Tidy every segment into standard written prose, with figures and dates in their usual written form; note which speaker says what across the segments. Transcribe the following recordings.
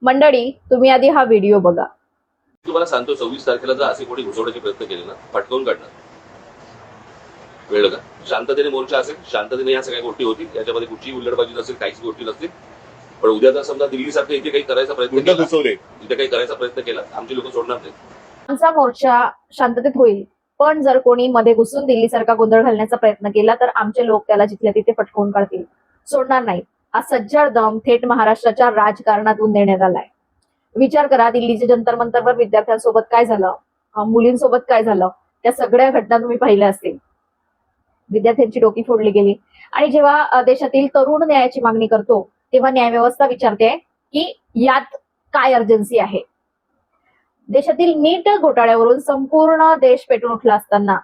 Speaker 1: मंडळी, तुम्ही आधी हा व्हिडिओ बघा.
Speaker 2: तुम्हाला सांगतो 26 तारखेला जर असे कोणी घुसवण्याचे प्रयत्न केले ना, फटकावून काढणार. कळलं का? शांततेने मोर्चा असेल, शांततेने या सगळ्या गोष्टी होतील, याच्यामध्ये कुठची उल्लडबाजी नसेल, काहीच गोष्टी नसतील. पण उद्या जर समजा दिल्लीसारखं इथे काही करायचा प्रयत्न केला, इथे काही करायचा प्रयत्न केला, आमची लोक सोडणार नाही.
Speaker 1: आमचा मोर्चा शांततेत होईल, पण जर कोणी मध्ये घुसून दिल्लीसारखा गोंधळ घालण्याचा प्रयत्न केला तर आमचे लोक त्याला जिथल्या तिथे फटकवून काढतील, सोडणार नाही. हा सज्जड दम थेट महाराष्ट्राच्या राजकारणातून देण्यात आलाय. विचार करा, दिल्लीच्या जंतर मंतरवर विद्यार्थ्यांसोबत काय झालं, मुलींसोबत काय झालं, त्या सगळ्या घटना तुम्ही पाहिल्या असतील. विद्यार्थ्यांची डोकी फोडली गेली. आणि जेव्हा देशातील तरुण न्यायाची मागणी करतो तेव्हा न्यायव्यवस्था विचारते की यात काय अर्जन्सी आहे. देशातील नीट घोटाळ्यावरून संपूर्ण देश पेटून उठला असताना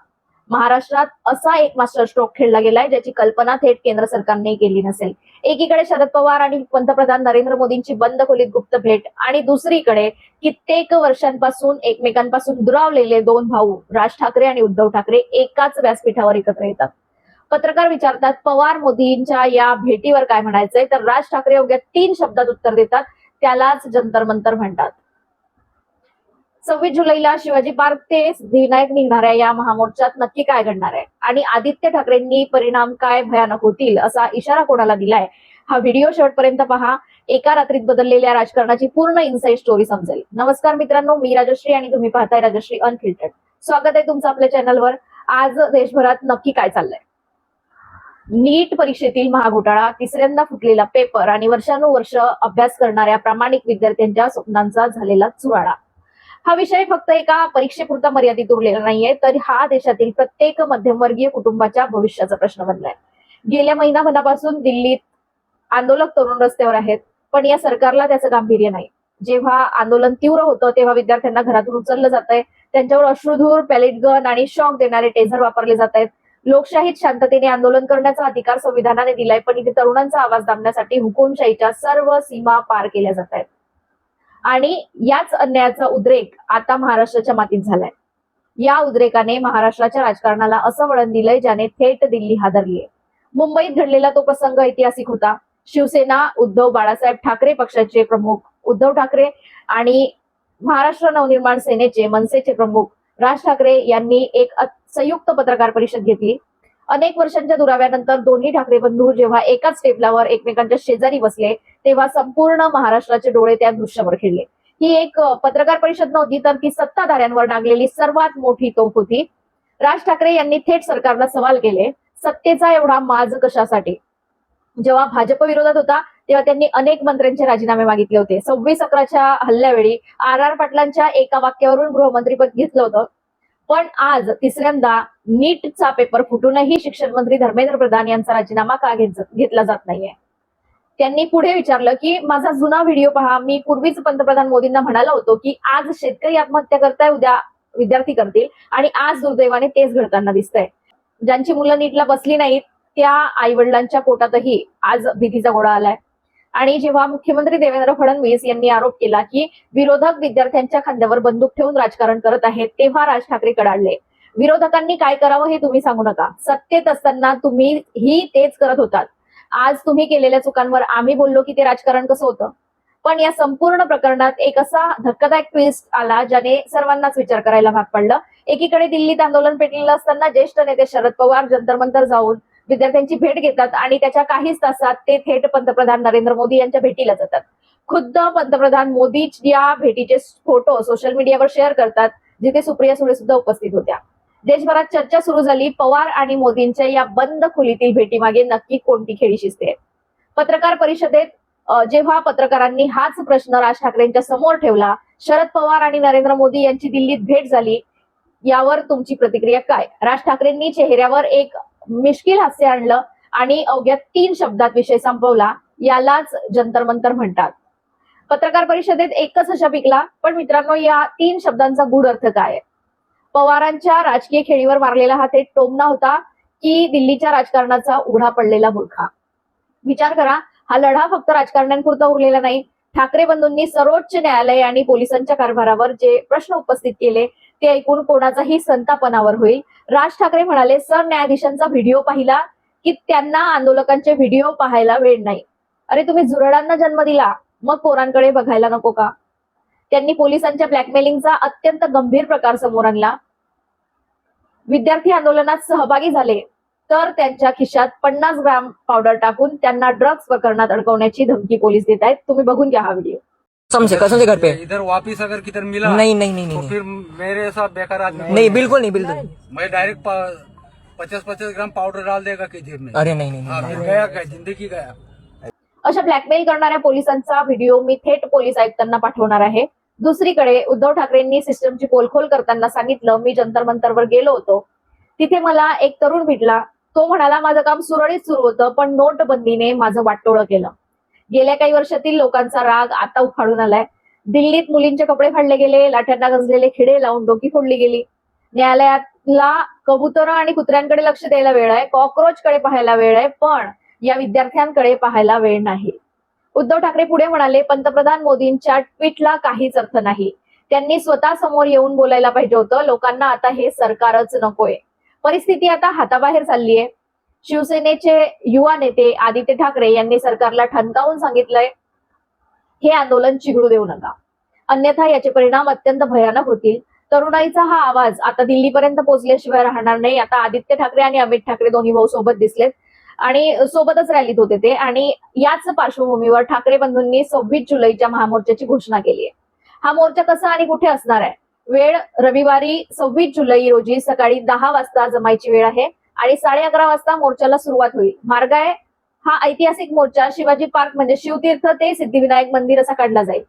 Speaker 1: महाराष्ट्रात असा एक मास्टर स्ट्रोक खेळला गेलाय ज्याची कल्पना थेट केंद्र सरकारने केली नसेल. एकीकडे शरद पवार आणि पंतप्रधान नरेंद्र मोदींची बंद खोलीत गुप्त भेट, आणि दुसरीकडे कित्येक वर्षांपासून एकमेकांपासून दुरावलेले दोन भाऊ राज ठाकरे आणि उद्धव ठाकरे एकाच व्यासपीठावर एकत्र येतात. पत्रकार विचारतात, पवार मोदींच्या या भेटीवर काय म्हणायचंय, तर राज ठाकरे अवघ्या 3 शब्दात उत्तर देतात, त्यालाच जंतर मंतर म्हणतात. 26 जुलैला शिवाजी पार्क ते सिद्धिविनायक निघणाऱ्या या महामोर्चात नक्की काय घडणार आहे आणि आदित्य ठाकरेंनी परिणाम काय भयानक होतील असा इशारा कोणाला दिलाय, हा व्हिडिओ शेवटपर्यंत पहा. एका रात्रीत बदललेल्या राजकारणाची पूर्ण इनसाइड स्टोरी समजेल. नमस्कार मित्रांनो, मी राजश्री आणि तुम्ही पाहताय राजश्री अनफिल्टर्ड. स्वागत आहे तुमचं आपल्या चॅनलवर. आज देशभरात नक्की काय चाललंय? नीट परीक्षेतील महाघोटाळा, तिसऱ्यांदा फुटलेला पेपर आणि वर्षानुवर्ष अभ्यास करणाऱ्या प्रामाणिक विद्यार्थ्यांच्या स्वप्नांचा झालेला चुराडा. हा विषय फक्त एका परीक्षेपुरता मर्यादित उरलेला नाहीये, तर हा देशातील प्रत्येक मध्यमवर्गीय कुटुंबाच्या भविष्याचा प्रश्न बनलाय. गेल्या महिनाभरापासून दिल्लीत आंदोलक तरुण रस्त्यावर आहेत, पण या सरकारला त्याचं गांभीर्य नाही. जेव्हा आंदोलन तीव्र होतं तेव्हा विद्यार्थ्यांना घरातून उचललं जात आहे, त्यांच्यावर अश्रुधूर, पॅलेट गन आणि शॉक देणारे टेझर वापरले जात आहेत. लोकशाहीत शांततेने आंदोलन करण्याचा अधिकार संविधानाने दिलाय, पण इथे तरुणांचा आवाज दाबण्यासाठी हुकुमशाहीच्या सर्व सीमा पार केल्या जात आहेत. आणि याच अन्यायाचा उद्रेक आता महाराष्ट्राच्या मातीत झालाय. या उद्रेकाने महाराष्ट्राच्या राजकारणाला असं वळण दिलंय ज्याने थेट दिल्ली हादरलीय. मुंबईत घडलेला तो प्रसंग ऐतिहासिक होता. शिवसेना उद्धव बाळासाहेब ठाकरे पक्षाचे प्रमुख उद्धव ठाकरे आणि महाराष्ट्र नवनिर्माण सेनेचे मनसेचे प्रमुख राज ठाकरे यांनी एक संयुक्त पत्रकार परिषद घेतली. अनेक वर्षांच्या दुराव्यानंतर दोन्ही ठाकरे बंधू जेव्हा एकाच टेबलावर एकमेकांच्या शेजारी बसले तेव्हा संपूर्ण महाराष्ट्राचे डोळे त्या दृश्यावर खिळले. ही एक पत्रकार परिषद नव्हती, तर ती सत्ताधाऱ्यांवर डागलेली सर्वात मोठी तोफ होती. राज ठाकरे यांनी थेट सरकारला सवाल केले, सत्तेचा एवढा माज कशासाठी? जेव्हा भाजप विरोधात होता तेव्हा त्यांनी अनेक मंत्र्यांचे राजीनामे मागितले होते. 26/11च्या हल्ल्यावेळी आर पाटलांच्या एका वाक्यावरून गृहमंत्रीपद घेतलं होतं. पण आज तिसऱ्यांदा नीटचा पेपर फुटूनही शिक्षण मंत्री धर्मेंद्र प्रधान यांचा राजीनामा का घेतला जात नाहीये? त्यांनी पुढे विचारलं की माझा जुना व्हिडिओ पहा, मी पूर्वीच पंतप्रधान मोदींना म्हणालो होतो की आज शेतकरी आत्महत्या करताय, उद्या विद्यार्थी करतील, आणि आज दुर्दैवाने तेच घडताना दिसतंय. ज्यांची मुलं नीटला बसली नाहीत त्या आई वडिलांच्या पोटातही आज भीतीचा गोळा आलाय. आणि जेव्हा मुख्यमंत्री देवेंद्र फडणवीस यांनी आरोप केला की विरोधक विद्यार्थ्यांच्या खांद्यावर बंदूक ठेवून राजकारण करत आहेत, तेव्हा राज ठाकरे कडाडले. विरोधकांनी काय करावं हे तुम्ही सांगू नका, सत्तेत असताना तुम्ही ही तेच करत होतात. आज तुम्ही केलेल्या चुकांवर आम्ही बोललो की ते राजकारण कसं होतं. पण या संपूर्ण प्रकरणात एक असा धक्कादायक ट्विस्ट आला ज्याने सर्वांनाच विचार करायला भाग पडलं. एकीकडे दिल्लीत आंदोलन पेटलेलं असताना ज्येष्ठ नेते शरद पवार जंतर मंतर जाऊन विद्यार्थ्यांची भेट घेतात आणि त्याच्या काहीच तासात ते थेट पंतप्रधान नरेंद्र मोदी यांच्या भेटीला जातात. खुद्द पंतप्रधान मोदी या भेटीचे फोटो सोशल मीडियावर शेअर करतात, जिथे सुप्रिया सुळे सुद्धा उपस्थित होत्या. देशभरात चर्चा सुरू झाली, पवार आणि मोदींच्या या बंद खोलीतील भेटीमागे नक्की कोणती खेळी शिजते? पत्रकार परिषदेत जेव्हा पत्रकारांनी हाच प्रश्न राज ठाकरेंच्या समोर ठेवला, शरद पवार आणि नरेंद्र मोदी यांची दिल्लीत भेट झाली, यावर तुमची प्रतिक्रिया काय? राज ठाकरेंनी चेहऱ्यावर एक मिश्किल हास्य आणलं आणि अवघ्या 3 शब्दात विषय संपवला. यालाच जंतर मंतर म्हणतात. पत्रकार परिषदेत एकच हशा पिकला, पण मित्रांनो या 3 शब्दांचा गूढ अर्थ काय आहे? पवारांच्या राजकीय खेळीवर मारलेला हा थेट टोमणा होता की दिल्लीच्या राजकारणाचा उघडा पडलेला बुरखा? विचार करा, हा लढा फक्त राजकारण्यांपुरता उरलेला नाही. ठाकरे बंधूंनी सर्वोच्च न्यायालय आणि पोलिसांच्या कारभारावर जे प्रश्न उपस्थित केले ते ऐकून कोणाचाही संतापनावर होईल. राज ठाकरे म्हणाले, सरन्यायाधीशांचा व्हिडिओ पाहिला की त्यांना आंदोलकांचे व्हिडिओ पाहायला वेळ नाही. अरे तुम्ही जुरडांना जन्म दिला, मग पोरांकडे बघायला नको का? त्यांनी पोलिसांच्या ब्लॅकमेलिंगचा अत्यंत गंभीर प्रकार समोर आणला. विद्यार्थी आंदोलनात सहभागी झाले तर त्यांच्या खिशात 50 ग्राम पावडर टाकून त्यांना ड्रग्ज प्रकरणात अडकवण्याची धमकी पोलीस देत आहेत. तुम्ही बघून घ्या हा व्हिडिओ.
Speaker 3: कसम से घर पे
Speaker 4: इधर वापिस अगर किधर मिला
Speaker 3: नहीं नहीं नहीं
Speaker 4: तो
Speaker 3: नहीं
Speaker 4: फिर मेरे साथ बेकार आदमी
Speaker 3: नहीं बिल्कुल नहीं बिल्कुल
Speaker 4: मैं डायरेक्ट 50-50 ग्राम पाउडर डाल देगा किधर में।
Speaker 3: अरे नहीं नहीं
Speaker 4: हाँ,
Speaker 3: नहीं
Speaker 4: फिर गया क्या, जिंदगी गया।
Speaker 1: अशा ब्लॅकमेल करणाऱ्या पोलिसांचा व्हिडिओ मी थेट पोलीस आयुक्तांना पाठवणार आहे. दुसरीकडे उद्धव ठाकरेंनी सिस्टमची पोलखोल करताना सांगितलं, मी जंतर मंतरवर गेलो होतो, तिथे मला एक तरुण भेटला. तो म्हणाला माझं काम सुरळीत सुरू होतं, पण नोटबंदीने माझं वाटोळं केलं. गेल्या काही वर्षातील लोकांचा राग आता उफाळून आलाय. दिल्लीत मुलींचे कपडे फाडले गेले, लाठ्यांना गंजलेले खिडे लावून डोकी फोडली गेली. न्यायालयातला कबुतरं आणि कुत्र्यांकडे लक्ष द्यायला वेळ आहे, कॉक्रोचकडे पाहायला वेळ आहे, पण या विद्यार्थ्यांकडे पाहायला वेळ नाही. उद्धव ठाकरे पुढे म्हणाले, पंतप्रधान मोदींच्या ट्विटला काहीच अर्थ नाही. त्यांनी स्वतः समोर येऊन बोलायला पाहिजे होतं. लोकांना आता हे सरकारच नकोय. परिस्थिती आता हाताबाहेर चालली आहे. शिवसेनेचे युवा नेते आदित्य ठाकरे यांनी सरकारला ठणकावून सांगितलंय, हे आंदोलन चिघळू देऊ नका, अन्यथा याचे परिणाम अत्यंत भयानक होतील. तरुणाईचा हा आवाज आता दिल्लीपर्यंत पोहोचल्याशिवाय राहणार नाही. आता आदित्य ठाकरे आणि अमित ठाकरे दोन्ही भाऊ सोबत दिसलेत आणि सोबतच रॅलीत होते ते. आणि याच पार्श्वभूमीवर ठाकरे बंधूंनी 26 जुलैच्या महामोर्चाची घोषणा केली आहे. हा मोर्चा कसा आणि कुठे असणार आहे? वेळ रविवारी 26 जुलै रोजी सकाळी 10 वाजता जमायची वेळ आहे आणि 11:30 वाजता मोर्चाला सुरुवात होईल. मार्ग आहे हा ऐतिहासिक मोर्चा शिवाजी पार्क म्हणजे शिवतीर्थ ते सिद्धिविनायक मंदिर असा काढला जाईल.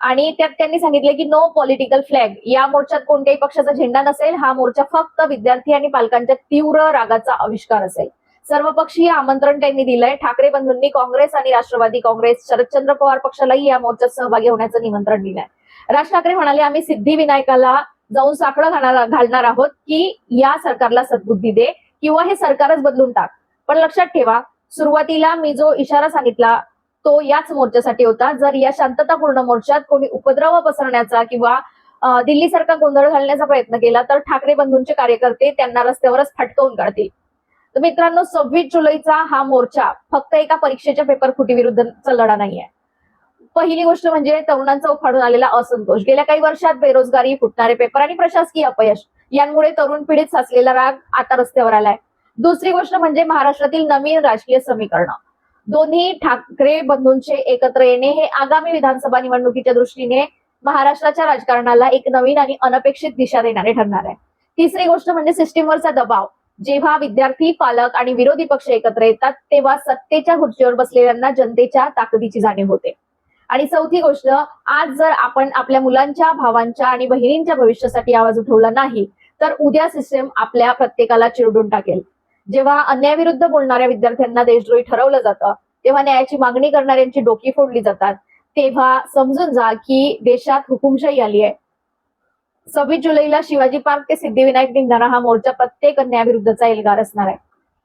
Speaker 1: आणि त्यात त्यांनी सांगितले की नो पॉलिटिकल फ्लॅग. या मोर्चात कोणत्याही पक्षाचा झेंडा नसेल. हा मोर्चा फक्त विद्यार्थी आणि पालकांच्या तीव्र रागाचा आविष्कार असेल. सर्वपक्षीय आमंत्रण त्यांनी दिलंय. ठाकरे बंधूंनी काँग्रेस आणि राष्ट्रवादी काँग्रेस, शरदचंद्र पवार पक्षालाही या मोर्चात सहभागी होण्याचं निमंत्रण दिलंय. राज ठाकरे म्हणाले, आम्ही सिद्धिविनायकाला जाऊन साकडं घालणार आहोत की या सरकारला सद्बुद्धी दे किंवा हे सरकारच बदलून टाक. पण लक्षात ठेवा, सुरुवातीला मी जो इशारा सांगितला तो याच मोर्चासाठी होता. जर या शांततापूर्ण मोर्चात कोणी उपद्रव पसरण्याचा किंवा दिल्लीसारखा गोंधळ घालण्याचा प्रयत्न केला तर ठाकरे बंधूंचे कार्यकर्ते त्यांना रस्त्यावरच फटकवून काढतील. तर मित्रांनो, 26 जुलैचा हा मोर्चा फक्त एका परीक्षेच्या पेपर फुटी विरुद्धचा लढा नाहीये. पहिली गोष्ट म्हणजे तरुणांचा उफाळून आलेला असंतोष. गेल्या काही वर्षात बेरोजगारी, फुटणारे पेपर आणि प्रशासकीय अपयश यांमुळे तरुण पिढीत साचलेला राग आता रस्त्यावर आलाय. दुसरी गोष्ट म्हणजे महाराष्ट्रातील नवीन राजकीय समीकरण. दोन्ही ठाकरे बंधूंचे एकत्र येणे हे आगामी विधानसभा निवडणुकीच्या दृष्टीने महाराष्ट्राच्या राजकारणाला एक नवीन आणि अनपेक्षित दिशा देणारे ठरणार आहे. तिसरी गोष्ट म्हणजे सिस्टीमवरचा दबाव. जेव्हा विद्यार्थी, पालक आणि विरोधी पक्ष एकत्र येतात तेव्हा सत्तेच्या खुर्चीवर बसलेल्यांना जनतेच्या ताकदीची जाणीव होते. आणि चौथी गोष्ट, आज जर आपण आपल्या मुलांच्या, भावांच्या आणि बहिणींच्या भविष्यासाठी आवाज उठवला नाही तर उद्या सिस्टम आपल्या प्रत्येकाला चिरडून टाकेल. जेव्हा अन्यायाविरुद्ध बोलणाऱ्या विद्यार्थ्यांना देशद्रोही ठरवलं जातं, तेव्हा न्यायाची मागणी करणाऱ्यांची डोकी फोडली जातात, तेव्हा समजून जा की देशात हुकुमशाही आली आहे. 26 जुलैला शिवाजी पार्क ते सिद्धिविनायक निघणारा हा मोर्चा प्रत्येक अन्यायाविरुद्धचा एल्गार असणार आहे.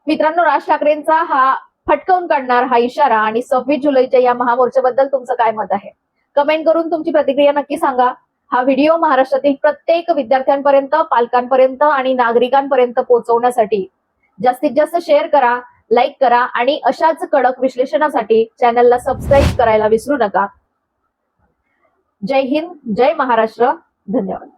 Speaker 1: मित्रांनो, राज ठाकरेंचा हा फटकवून काढणार हा इशारा आणि 26 जुलैच्या या महामोर्चाबद्दल तुमचं काय मत आहे? कमेंट करून तुमची प्रतिक्रिया नक्की सांगा. हा व्हिडिओ महाराष्ट्रातील प्रत्येक विद्यार्थ्यांपर्यंत, पालकांपर्यंत आणि नागरिकांपर्यंत पोहोचवण्यासाठी जास्तीत जास्त शेअर करा, लाईक करा आणि अशाच कडक विश्लेषणासाठी चॅनलला सबस्क्राईब करायला विसरू नका. जय हिंद, जय महाराष्ट्र. धन्यवाद.